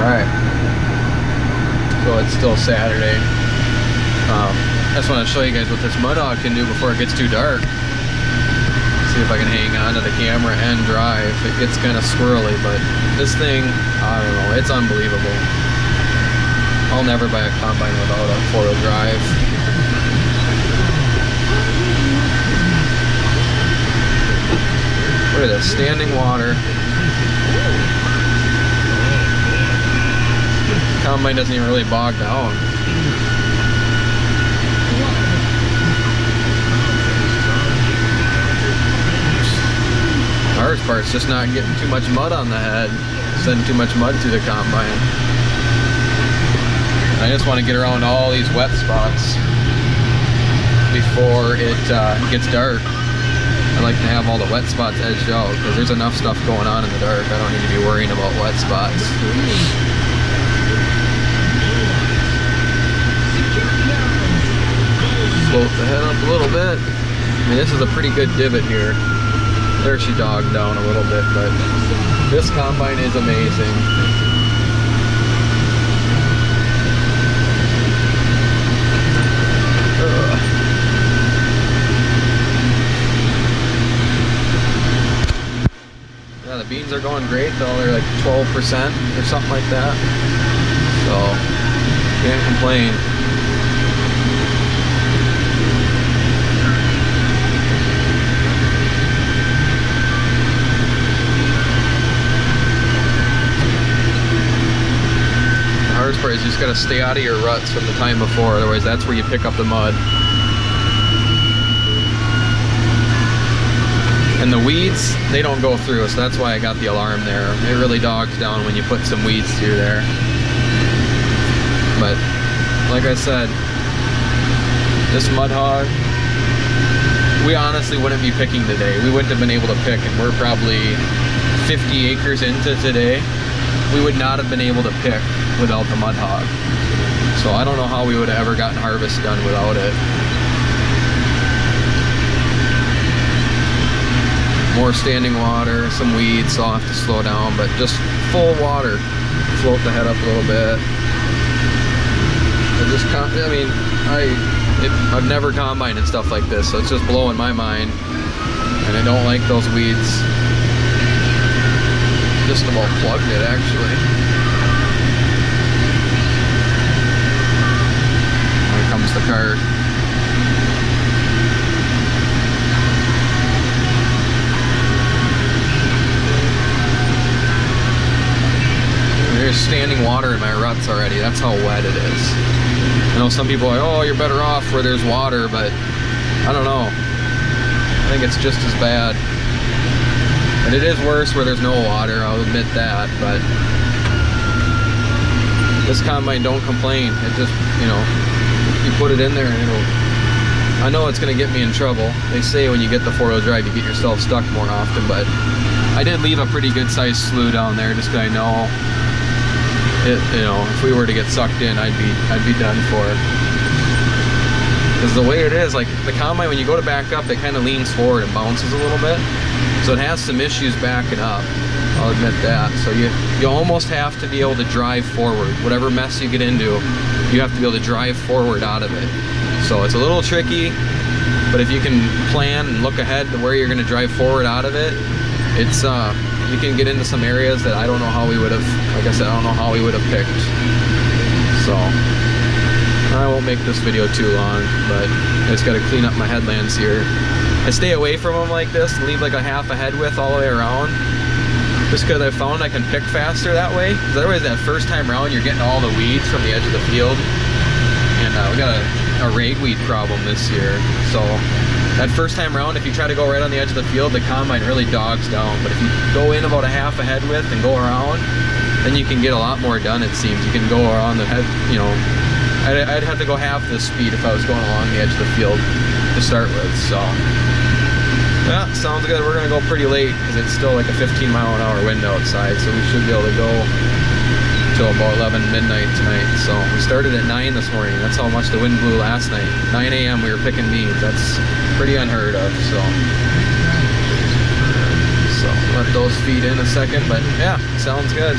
Alright, so it's still Saturday. I just want to show you guys what this Mud Hog can do before it gets too dark. See if I can hang on to the camera and drive. It gets kind of squirrely, but this thing, I don't know, it's unbelievable. I'll never buy a combine without a four-wheel drive. Look at this, standing water. Combine doesn't even really bog down. The hardest part's just not getting too much mud on the head, sending too much mud through the combine. I just want to get around all these wet spots before it gets dark. I like to have all the wet spots edged out because there's enough stuff going on in the dark. I don't need to be worrying about wet spots. Float the head up a little bit. I mean, this is a pretty good divot here. There she dogged down a little bit, but this combine is amazing. Yeah, the beans are going great though. They're like 12% or something like that. So, can't complain. The hardest part is you just gotta stay out of your ruts from the time before, otherwise that's where you pick up the mud. And the weeds, they don't go through, so that's why I got the alarm there. It really dogs down when you put some weeds through there. But, like I said, this Mud Hog, we honestly wouldn't be picking today. We wouldn't have been able to pick, and we're probably 50 acres into today. We would not have been able to pick without the Mud Hog. So I don't know how we would have ever gotten harvest done without it. More standing water, some weeds, so I'll have to slow down, but just full water. Float the head up a little bit. I've never combined and stuff like this, so it's just blowing my mind. And I don't like those weeds. Just about plugged it, actually. Here comes the cart. There's standing water in my ruts already. That's how wet it is. I know some people are like, oh, you're better off where there's water, but I don't know. I think it's just as bad. And it is worse where there's no water, I'll admit that, but this combine don't complain. It just, you know, you put it in there and it'll, I know it's gonna get me in trouble. They say when you get the four-wheel drive, you get yourself stuck more often, but I did leave a pretty good sized slough down there just because I know it, you know, if we were to get sucked in, I'd be done for. Because the way it is, like the combine, when you go to back up, it kind of leans forward and bounces a little bit. So it has some issues backing up. I'll admit that. So you almost have to be able to drive forward. Whatever mess you get into, you have to be able to drive forward out of it. So it's a little tricky, but if you can plan and look ahead to where you're going to drive forward out of it, it's you can get into some areas that I don't know how we would have, like I said, I don't know how we would have picked. So I won't make this video too long, but I just got to clean up my headlands here. I stay away from them like this and leave like a half a head width all the way around, just because I found I can pick faster that way. Because otherwise that first time around you're getting all the weeds from the edge of the field, and we got a ragweed problem this year. So that first time around, if you try to go right on the edge of the field, the combine really dogs down. But if you go in about a half a head width and go around, then you can get a lot more done, it seems. You can go around the head, you know, I'd have to go half this speed if I was going along the edge of the field to start with, so. Yeah, sounds good. We're gonna go pretty late because it's still like a 15-mile-an-hour wind outside, so we should be able to go till about 11 midnight tonight. So we started at 9 this morning. That's how much the wind blew last night. 9 a.m. we were picking beans. That's pretty unheard of. So let those feed in a second. But yeah, sounds good.